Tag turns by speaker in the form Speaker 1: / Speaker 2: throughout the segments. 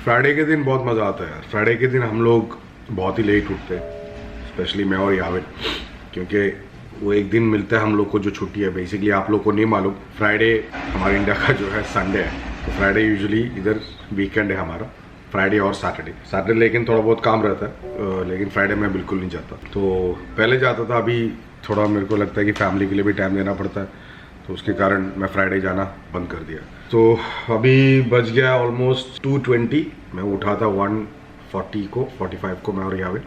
Speaker 1: Friday के दिन बहुत मज़ा आता है यार। फ्राइडे के दिन हम लोग बहुत ही लेट उठते हैं, स्पेशली मैं और याविन, क्योंकि वो एक दिन मिलता है हम लोग को जो छुट्टी है। बेसिकली आप लोग को नहीं मालूम, फ्राइडे हमारे इंडिया का जो है संडे है, तो फ्राइडे यूजुअली इधर वीकेंड है हमारा, फ्राइडे और सैटरडे लेकिन थोड़ा बहुत काम रहता है, लेकिन फ्राइडे मैं बिल्कुल नहीं जाता। तो पहले जाता था, अभी थोड़ा मेरे को लगता है कि फैमिली के लिए भी टाइम देना पड़ता है, तो उसके कारण मैं फ्राइडे जाना बंद कर दिया। तो अभी बज गया ऑलमोस्ट 2:20, मैं उठा था 1:45 को मैं और याविन।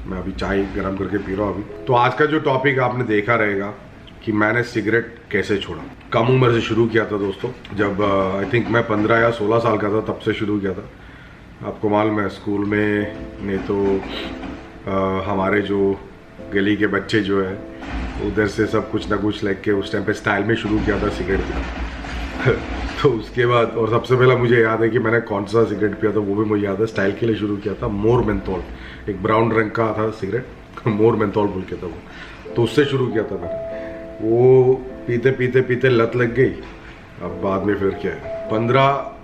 Speaker 1: मैं अभी चाय गर्म करके पी रहा हूँ अभी। तो आज का जो टॉपिक आपने देखा रहेगा कि मैंने सिगरेट कैसे छोड़ा। कम उम्र से शुरू किया था दोस्तों, जब आई थिंक मैं 15 या 16 साल का था, तब से शुरू किया था। आपको मालूम है स्कूल में नहीं तो हमारे जो गली के बच्चे जो है उधर से सब कुछ ना कुछ लेके उस टाइम पे स्टाइल में शुरू किया था सिगरेट पीना। तो उसके बाद और सबसे पहला मुझे याद है कि मैंने कौन सा सिगरेट पिया था, वो भी मुझे याद है। स्टाइल के लिए शुरू किया था, मोर मेंथोल, एक ब्राउन रंग का था सिगरेट, मोर मेंथोल बोल के था वो, तो उससे शुरू किया था मैंने। वो पीते पीते पीते लत लग गई। अब बाद में फिर क्या है, 15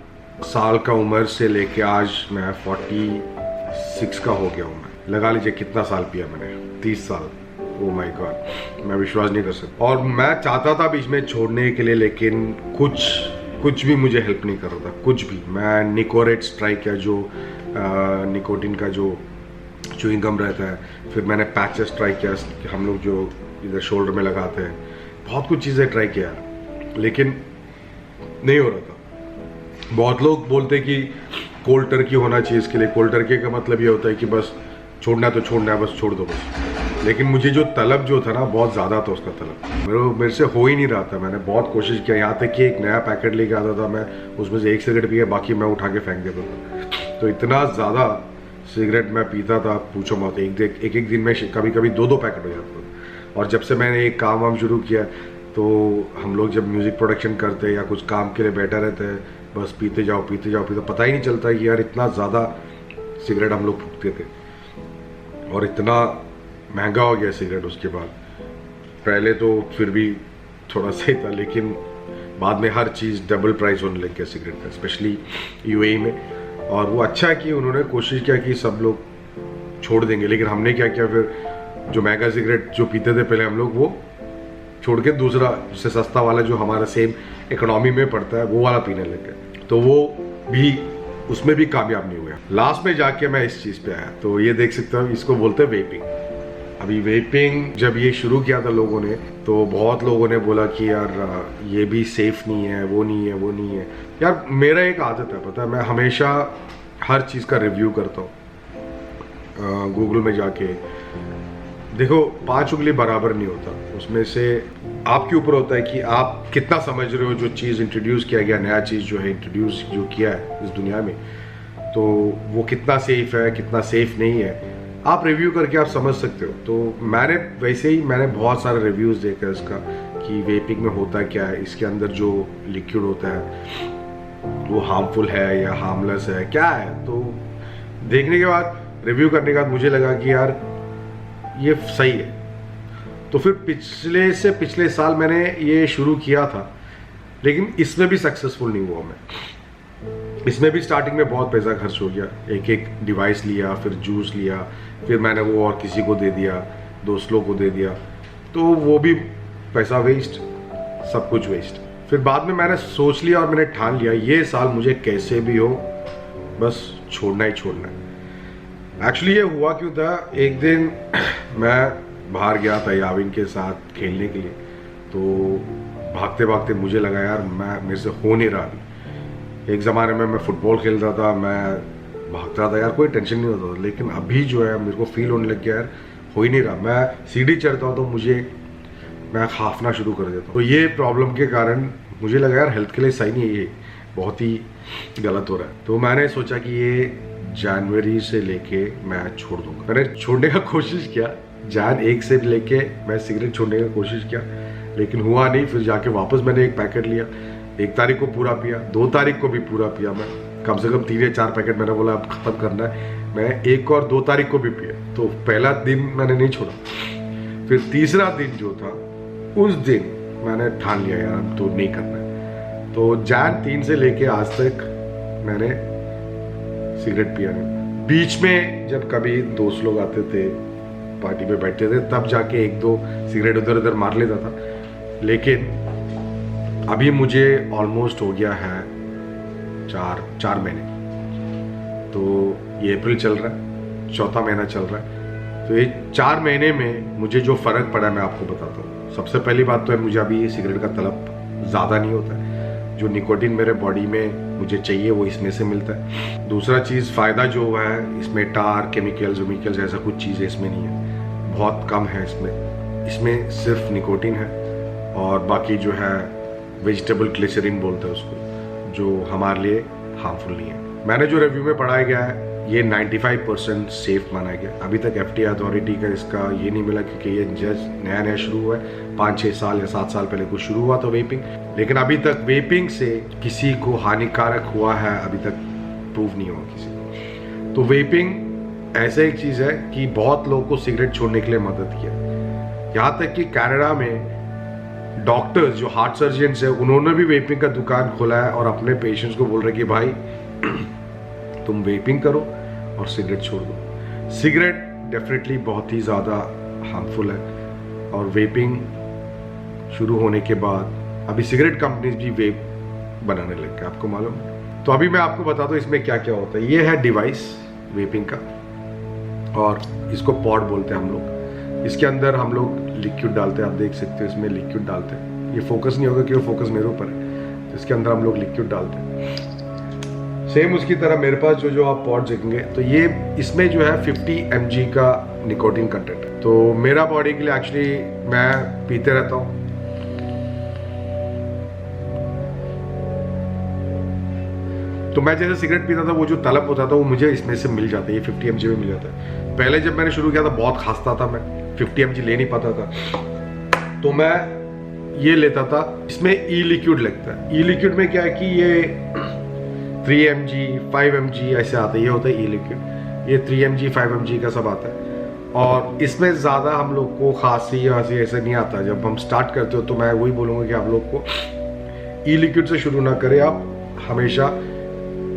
Speaker 1: साल का उम्र से लेके आज मैं 46 का हो गया हूँ। मैं लगा लीजिए कितना साल पिया मैंने, 30 साल। ओ माय गॉड, मैं विश्वास नहीं कर सकता। और मैं चाहता था बीच में छोड़ने के लिए, लेकिन कुछ भी मुझे हेल्प नहीं कर रहा था, कुछ भी। मैं निकोरेट्स ट्राई किया, जो निकोटिन का जो च्युइंग गम रहता है, फिर मैंने पैचेस ट्राई किया, हम लोग जो इधर शोल्डर में लगाते हैं, बहुत कुछ चीज़ें ट्राई किया, लेकिन नहीं हो रहा था। बहुत लोग बोलते कि कोल्ड टर्की होना चाहिए इसके लिए। कोल्ड टर्की का मतलब ये होता है कि बस छोड़ना है तो छोड़ना है, बस छोड़ दो बस। लेकिन मुझे जो तलब जो था ना, बहुत ज़्यादा था उसका तलब, मेरे से हो ही नहीं रहा था। मैंने बहुत कोशिश किया, यहाँ तक कि एक नया पैकेट लेके आता था मैं, उसमें से एक सिगरेट पिया, बाकी मैं उठा के फेंक देता था। तो इतना ज़्यादा सिगरेट मैं पीता था, पूछो मत। एक दिन में कभी कभी 2-2 पैकेट हो जाता था। और जब से मैंने एक काम वाम शुरू किया, तो हम लोग जब म्यूज़िक प्रोडक्शन करते या कुछ काम के लिए बैठा रहते हैं, बस पीते जाओ पीते जाओ पीते, पता ही नहीं चलता कि यार इतना ज़्यादा सिगरेट हम लोग फूकते थे। और इतना महंगा हो गया सिगरेट उसके बाद। पहले तो फिर भी थोड़ा सही था, लेकिन बाद में हर चीज़ डबल प्राइस होने लग गया सिगरेट का, स्पेशली यूएई में। और वो अच्छा है कि उन्होंने कोशिश किया कि सब लोग छोड़ देंगे, लेकिन हमने क्या किया फिर, जो महंगा सिगरेट जो पीते थे पहले हम लोग, वो छोड़ के दूसरा उससे सस्ता वाला जो हमारा सेम इकोनॉमी में पड़ता है, वो वाला पीने लग गए। तो वो भी, उसमें भी कामयाब नहीं हुआ। लास्ट में जाके मैं इस चीज़ पे आया, तो ये देख सकते हो, इसको बोलते हैं वेपिंग। अभी वेपिंग जब ये शुरू किया था लोगों ने, तो बहुत लोगों ने बोला कि यार ये भी सेफ नहीं है, वो नहीं है, वो नहीं है। यार मेरा एक आदत है, पता है, मैं हमेशा हर चीज़ का रिव्यू करता हूँ गूगल में जाके। देखो, 5 उंगली बराबर नहीं होता, उसमें से आपके ऊपर होता है कि आप कितना समझ रहे हो। जो चीज़ इंट्रोड्यूस किया गया, नया चीज़ जो है इंट्रोड्यूस जो किया है इस दुनिया में, तो वो कितना सेफ है, कितना सेफ नहीं है, आप रिव्यू करके आप समझ सकते हो। तो मैंने वैसे ही मैंने बहुत सारे रिव्यूज़ देखा इसका कि वेपिंग में होता क्या है, इसके अंदर जो लिक्विड होता है वो हार्मफुल है या हार्मलेस है, क्या है। तो देखने के बाद, रिव्यू करने के बाद मुझे लगा कि यार ये सही है। तो फिर पिछले साल मैंने ये शुरू किया था, लेकिन इसमें भी सक्सेसफुल नहीं हुआ मैं। इसमें भी स्टार्टिंग में बहुत पैसा खर्च हो गया। एक डिवाइस लिया, फिर जूस लिया, फिर मैंने वो और किसी को दे दिया, दोस्तों को दे दिया, तो वो भी पैसा वेस्ट, सब कुछ वेस्ट। फिर बाद में मैंने सोच लिया और मैंने ठान लिया, ये साल मुझे कैसे भी हो बस छोड़ना ही छोड़ना है। एक्चुअली ये हुआ क्यों था, एक दिन मैं बाहर गया था याविन के साथ खेलने के लिए, तो भागते भागते मुझे लगा यार मेरे से हो नहीं रहा अभी। एक ज़माने में मैं फुटबॉल खेलता था, मैं भागता था यार, कोई टेंशन नहीं होता था, लेकिन अभी जो है मेरे को फील होने लग गया यार हो ही नहीं रहा। मैं सीढ़ी चढ़ता हूँ तो मैं हाफना शुरू कर देता हूँ। तो ये प्रॉब्लम के कारण मुझे लगा यार हेल्थ के लिए सही नहीं है, ये बहुत ही गलत हो रहा है। तो मैंने सोचा कि ये जनवरी से लेके मैं छोड़ दूंगा। मैंने छोड़ने का कोशिश किया, जान 1 से लेके मैं सिगरेट छोड़ने का कोशिश किया, लेकिन हुआ नहीं। फिर जाके वापस मैंने एक पैकेट लिया, 1 तारीख को पूरा पिया, 2 तारीख को भी पूरा पिया। मैं कम से कम 3 या 4 पैकेट मैंने बोला अब ख़त्म करना है। मैं 1 और 2 तारीख को भी पिया, तो पहला दिन मैंने नहीं छोड़ा। फिर तीसरा दिन जो था, उस दिन मैंने ठान लिया यार तो नहीं करना है। तो जान 3 से लेके आज तक मैंने सिगरेट पिया नहीं। बीच में जब कभी दोस्त लोग आते थे, पार्टी में बैठते थे, तब जाके एक दो सिगरेट उधर उधर मार लेता था। लेकिन अभी मुझे ऑलमोस्ट हो गया है चार महीने। तो ये अप्रैल चल रहा है, चौथा महीना चल रहा है। तो ये 4 महीने में मुझे जो फ़र्क पड़ा मैं आपको बताता हूँ। सबसे पहली बात तो है, मुझे अभी सिगरेट का तलब ज़्यादा नहीं होता है। जो निकोटिन मेरे बॉडी में मुझे चाहिए वो इसमें से मिलता है। दूसरा चीज़ फ़ायदा जो हुआ है, इसमें टार केमिकल्स ऐसा कुछ चीज़ें इसमें नहीं है, बहुत कम है इसमें सिर्फ निकोटिन है और बाकी जो है वेजिटेबल ग्लिसरीन बोलते हैं उसको, जो हमारे लिए हार्मफुल नहीं है। मैंने जो रिव्यू में पढ़ाया गया है ये 95% सेफ माना गया। अभी तक FTA अथॉरिटी का इसका ये नहीं मिला, क्योंकि ये जस्ट नया शुरू हुआ है। 5-6 साल या 7 साल पहले कुछ शुरू हुआ था वेपिंग, लेकिन अभी तक वेपिंग से किसी को हानिकारक हुआ है अभी तक प्रूव नहीं हुआ किसी को। तो वेपिंग ऐसे एक चीज़ है कि बहुत लोगों को सिगरेट छोड़ने के लिए मदद किया। यहाँ तक कि कनाडा में डॉक्टर्स जो हार्ट सर्जन्स है उन्होंने भी वेपिंग का दुकान खोला है और अपने पेशेंट्स को बोल रहे कि भाई तुम वेपिंग करो और सिगरेट छोड़ दो। सिगरेट डेफिनेटली बहुत ही ज़्यादा हार्मफुल है और वेपिंग शुरू होने के बाद अभी सिगरेट कंपनीज भी वेप बनाने लग गए, आपको मालूम है। तो अभी मैं आपको बताता हूँ इसमें क्या क्या होता है। ये है डिवाइस वेपिंग का और इसको पॉड बोलते हैं हम लोग। इसके अंदर हम लोग लिक्विड डालते हैं, आप देख सकते हो इसमें लिक्विड डालते हैं। ये फोकस नहीं होगा क्योंकि फोकस मेरे ऊपर है, तो इसके अंदर हम लोग लिक्विड डालते हैं। सेम उसकी तरह मेरे पास जो आप पॉड देखेंगे तो ये इसमें जो है 50 mg का निकोटिन कंटेंट है। तो मेरा बॉडी के लिए एक्चुअली मैं पीते रहता हूँ। तो मैं जैसे सिगरेट पीता था वो जो तलब होता था वो मुझे इसमें से मिल जाता है, ये 50 mg में मिल जाता है। पहले जब मैंने शुरू किया था बहुत खांसता था मैं, 50 mg ले नहीं पाता था, तो मैं ये लेता था। इसमें ई लिक्विड लगता है। ई लिक्विड में क्या है कि ये 3 mg 5 mg ऐसे आता है, ये होता है ई लिक्विड। ये 3 mg 5 mg का सब आता है और इसमें ज़्यादा हम लोग को खांसी या ऐसे नहीं आता। जब हम स्टार्ट करते हो तो मैं वही बोलूँगा कि आप लोग को ई लिक्विड से शुरू ना करें, आप हमेशा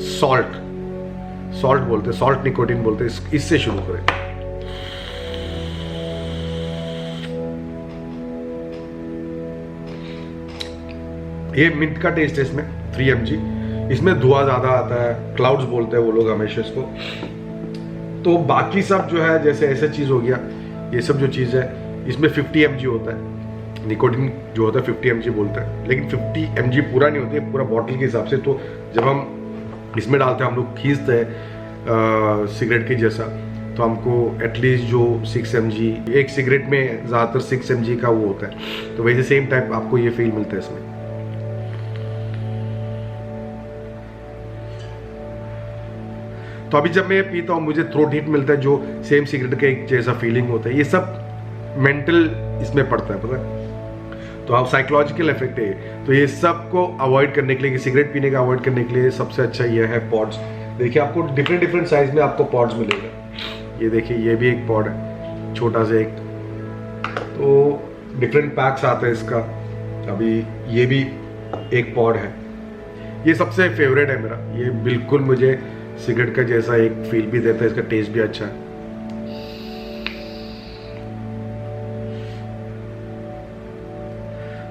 Speaker 1: सॉल्ट बोलते हैं, सॉल्ट निकोटिन बोलते हैं, इससे शुरू करें। ये मिंट का टेस्ट है इसमें 3 mg। इसमें धुआं ज़्यादा आता है, क्लाउड्स बोलते हैं वो लोग हमेशा इसको। तो बाकी सब जो है जैसे ऐसा चीज़ हो गया, ये सब जो चीज़ है इसमें 50 mg होता है। निकोटिन जो होता है 50 mg बोलता है, लेकिन 50 mg पूरा नहीं होती है, पूरा बॉटल के हिसाब से। तो जब हम इसमें डालते हैं, हम लोग खींचते हैं सिगरेट के जैसा, तो हमको एटलीस्ट जो 6 mg, एक सिगरेट में ज़्यादातर 6 mg का वो होता है, तो वैसे सेम टाइप आपको ये फील मिलता है इसमें। तो अभी जब मैं पीता हूँ मुझे थ्रोट हीट मिलता है, जो सेम सिगरेट का एक जैसा फीलिंग होता है। ये सब मेंटल इसमें पड़ता है, पता है। तो आप साइकोलॉजिकल इफेक्ट है। तो ये सब को अवॉइड करने के लिए, सिगरेट पीने का अवॉइड करने के लिए सबसे अच्छा ये है पॉड्स। देखिए आपको डिफरेंट साइज में आपको पॉड्स मिलेगा। ये देखिए ये भी एक पॉड है, छोटा सा एक। तो डिफरेंट पैक्स आता है इसका। अभी ये भी एक पॉड है, ये सबसे फेवरेट है मेरा। ये बिल्कुल मुझे सिगरेट का जैसा एक फील भी देता है, इसका टेस्ट भी अच्छा है।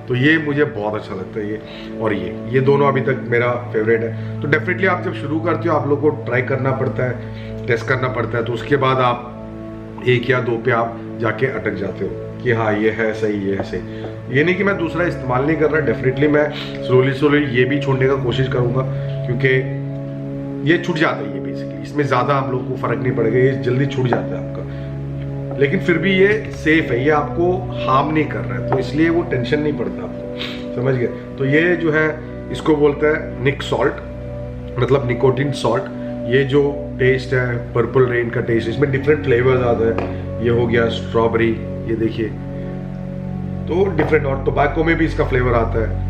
Speaker 1: तो ये मुझे बहुत अच्छा लगता है ये, और ये दोनों अभी तक मेरा फेवरेट है। तो डेफिनेटली आप जब शुरू करते हो आप लोग को ट्राई करना पड़ता है, टेस्ट करना पड़ता है। तो उसके बाद आप 1 या 2 पे आप जाके अटक जाते हो कि हाँ ये है सही, ये है सही। ये नहीं कि मैं दूसरा इस्तेमाल नहीं कर रहा, डेफिनेटली मैं स्लोली ये भी छोड़ने का कोशिश करूँगा, क्योंकि ये छूट जाता है। ये बेसिकली इसमें ज़्यादा हम लोग को फ़र्क नहीं पड़ेगा, ये जल्दी छूट जाता है आपका। लेकिन फिर भी ये सेफ है, ये आपको हार्म नहीं कर रहा है, तो इसलिए वो टेंशन नहीं पड़ता आपको, समझ गए। तो ये जो है इसको बोलते हैं निक सॉल्ट, मतलब निकोटिन सॉल्ट। ये जो टेस्ट है पर्पल रेन का टेस्ट, इसमें डिफरेंट फ्लेवर्स आते हैं। ये हो गया स्ट्रॉबेरी, ये देखिए, तो डिफरेंट। और टोबैको में भी इसका फ्लेवर आता है।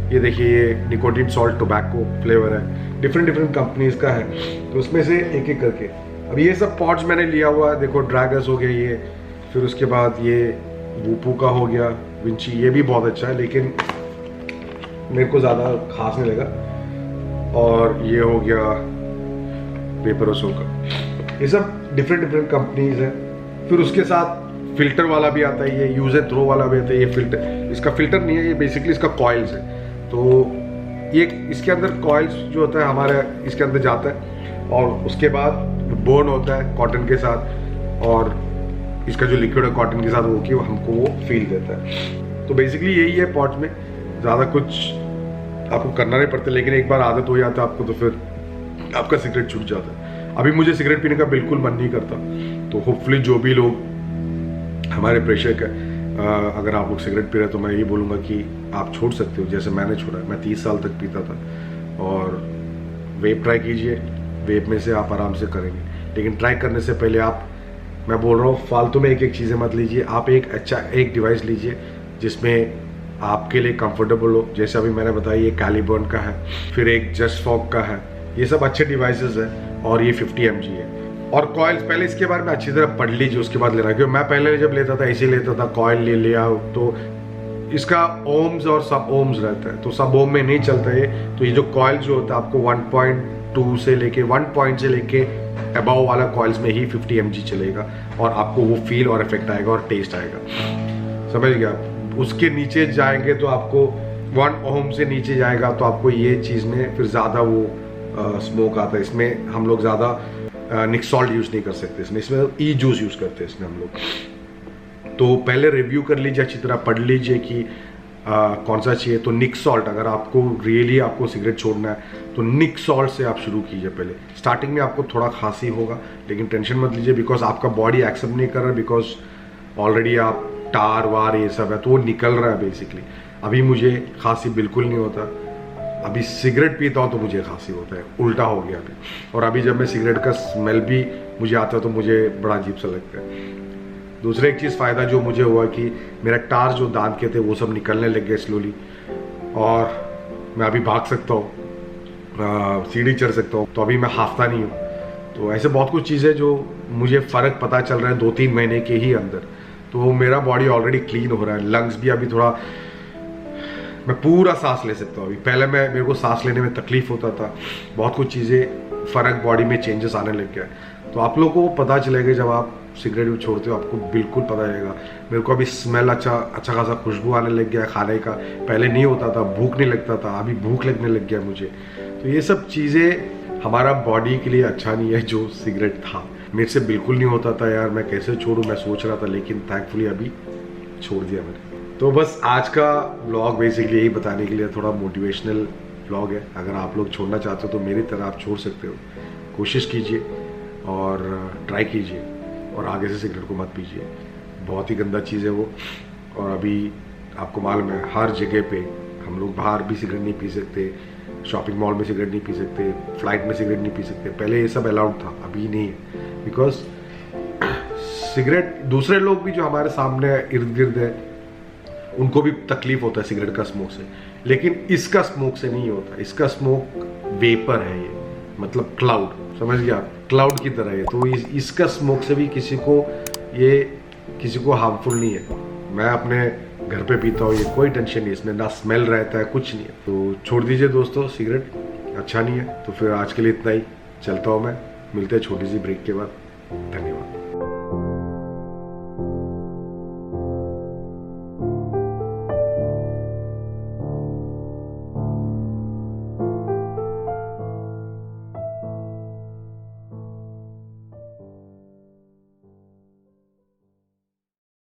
Speaker 1: ये देखिए ये निकोटिन सॉल्ट टोबैको फ्लेवर है, डिफरेंट कंपनीज का है। तो उसमें से एक एक करके अब ये सब पॉड्स मैंने लिया हुआ है। देखो ड्रैगस हो गया ये, फिर उसके बाद ये वूपू का हो गया, विंची, ये भी बहुत अच्छा है लेकिन मेरे को ज़्यादा खास नहीं लगा। और ये हो गया वेपरोसो का। ये सब डिफरेंट कंपनीज है। फिर उसके साथ फिल्टर वाला भी आता है, ये यूज एंड थ्रो वाला भी आता है। ये फिल्टर, इसका फिल्टर नहीं है, ये बेसिकली इसका कॉइल्स है। तो ये इसके अंदर कॉइल्स जो होता है हमारे इसके अंदर जाता है और उसके बाद बर्न होता है कॉटन के साथ, और इसका जो लिक्विड है कॉटन के साथ वो कि हमको वो फील देता है। तो बेसिकली यही है पॉट में, ज़्यादा कुछ आपको करना नहीं पड़ता, लेकिन एक बार आदत हो जाता है आपको तो फिर आपका सिगरेट छूट जाता है। अभी मुझे सिगरेट पीने का बिल्कुल मन नहीं करता, तो होपफुली जो भी लोग हमारे प्रेशर का अगर आप लोग सिगरेट पी रहे हैं तो मैं ये बोलूँगा कि आप छोड़ सकते हो, जैसे मैंने छोड़ा है। मैं 30 साल तक पीता था। और वेप ट्राई कीजिए, वेप में से आप आराम से करेंगे, लेकिन ट्राई करने से पहले आप, मैं बोल रहा हूँ फालतू में एक चीज़ें मत लीजिए। आप एक डिवाइस लीजिए जिसमें आपके लिए कंफर्टेबल हो। जैसे अभी मैंने बताया ये कैलिबर्न का है, फिर एक जस्ट फॉग का है, ये सब अच्छे डिवाइसेस हैं। और ये 50 mg है। और कॉइल्स, पहले इसके बारे में अच्छी तरह पढ़ लीजिए, उसके बाद लेना। क्योंकि मैं पहले जब लेता था ऐसे लेता था, कॉइल ले लिया तो इसका ओम्स और सब ओम्स रहता है, तो सब ओम में नहीं चलता है। तो ये जो कॉइल जो होता है आपको 1.2 से लेके 1 पॉइंट से लेके अबाव वाला कॉइल्स में ही 50 mg चलेगा, और आपको वो फील और इफेक्ट आएगा और टेस्ट आएगा। समझ गया? उसके नीचे जाएंगे तो आपको 1 ओम से नीचे जाएगा तो आपको ये चीज़ में फिर ज़्यादा वो स्मोक आता है। इसमें हम लोग ज़्यादा निक्सॉल्ट यूज़ नहीं कर सकते, इसमें ई जूस यूज़ करते हैं इसमें हम लोग। तो पहले रिव्यू कर लीजिए, अच्छी तरह पढ़ लीजिए कि कौन सा चाहिए। तो निक्सॉल्ट, अगर आपको रियली आपको सिगरेट छोड़ना है तो निक्सॉल्ट से आप शुरू कीजिए। पहले स्टार्टिंग में आपको थोड़ा खांसी होगा, लेकिन टेंशन मत लीजिए, बिकॉज आपका बॉडी एक्सेप्ट नहीं कर रहा है, बिकॉज ऑलरेडी आप टार वार ये सब है तो वो निकल रहा है बेसिकली। अभी मुझे खांसी बिल्कुल नहीं होता, अभी सिगरेट पीता हूँ तो मुझे खांसी होता है, उल्टा हो गया अभी। और अभी जब मैं सिगरेट का स्मेल भी मुझे आता है तो मुझे बड़ा अजीब सा लगता है। दूसरा एक चीज़ फ़ायदा जो मुझे हुआ कि मेरा टार जो दांत के थे वो सब निकलने लग गए स्लोली, और मैं अभी भाग सकता हूँ, सीढ़ी चढ़ सकता हूँ, तो अभी मैं हाफता नहीं हूँ। तो ऐसे बहुत कुछ चीज़ें जो मुझे फ़र्क पता चल रहा है 2-3 महीने के ही अंदर। तो मेरा बॉडी ऑलरेडी क्लीन हो रहा है, लंग्स भी अभी थोड़ा, मैं पूरा सांस ले सकता हूँ अभी। पहले मेरे को सांस लेने में तकलीफ होता था, बहुत कुछ चीज़ें फ़र्क बॉडी में चेंजेस आने लग गया। तो आप लोगों को पता चलेगा जब आप सिगरेट भी छोड़ते हो, आपको बिल्कुल पता चलेगा। मेरे को अभी स्मेल अच्छा खासा खुशबू आने लग गया खाने का, पहले नहीं होता था। भूख नहीं लगता था, अभी भूख लगने लग गया मुझे। तो ये सब चीज़ें हमारा बॉडी के लिए अच्छा नहीं है जो सिगरेट था। मेरे से बिल्कुल नहीं होता था यार, मैं कैसे छोड़ूं मैं सोच रहा था, लेकिन थैंकफुली अभी छोड़ दिया मैंने। तो बस आज का व्लॉग बेसिकली यही बताने के लिए, थोड़ा मोटिवेशनल व्लॉग है। अगर आप लोग छोड़ना चाहते हो तो मेरी तरह आप छोड़ सकते हो, कोशिश कीजिए और ट्राई कीजिए, और आगे से सिगरेट को मत पीजिए, बहुत ही गंदा चीज़ है वो। और अभी आपको मालूम है हर जगह पे हम लोग बाहर भी सिगरेट नहीं पी सकते, शॉपिंग मॉल में सिगरेट नहीं पी सकते, फ्लाइट में सिगरेट नहीं पी सकते। पहले ये सब अलाउड था, अभी नहीं है, बिकॉज सिगरेट दूसरे लोग भी जो हमारे सामने इर्द गिर्द है उनको भी तकलीफ होता है सिगरेट का स्मोक से, लेकिन इसका स्मोक से नहीं होता। इसका स्मोक वेपर है, ये मतलब क्लाउड, समझ गया? क्लाउड की तरह है। तो इसका स्मोक से भी किसी को हार्मफुल नहीं है। मैं अपने घर पे पीता हूँ, ये कोई टेंशन नहीं, इसमें ना स्मेल रहता है, कुछ नहीं है। तो छोड़ दीजिए दोस्तों, सिगरेट अच्छा नहीं है। तो फिर आज के लिए इतना ही, चलता हूँ मैं, मिलते हैं छोटी सी ब्रेक के बाद। धन्यवाद।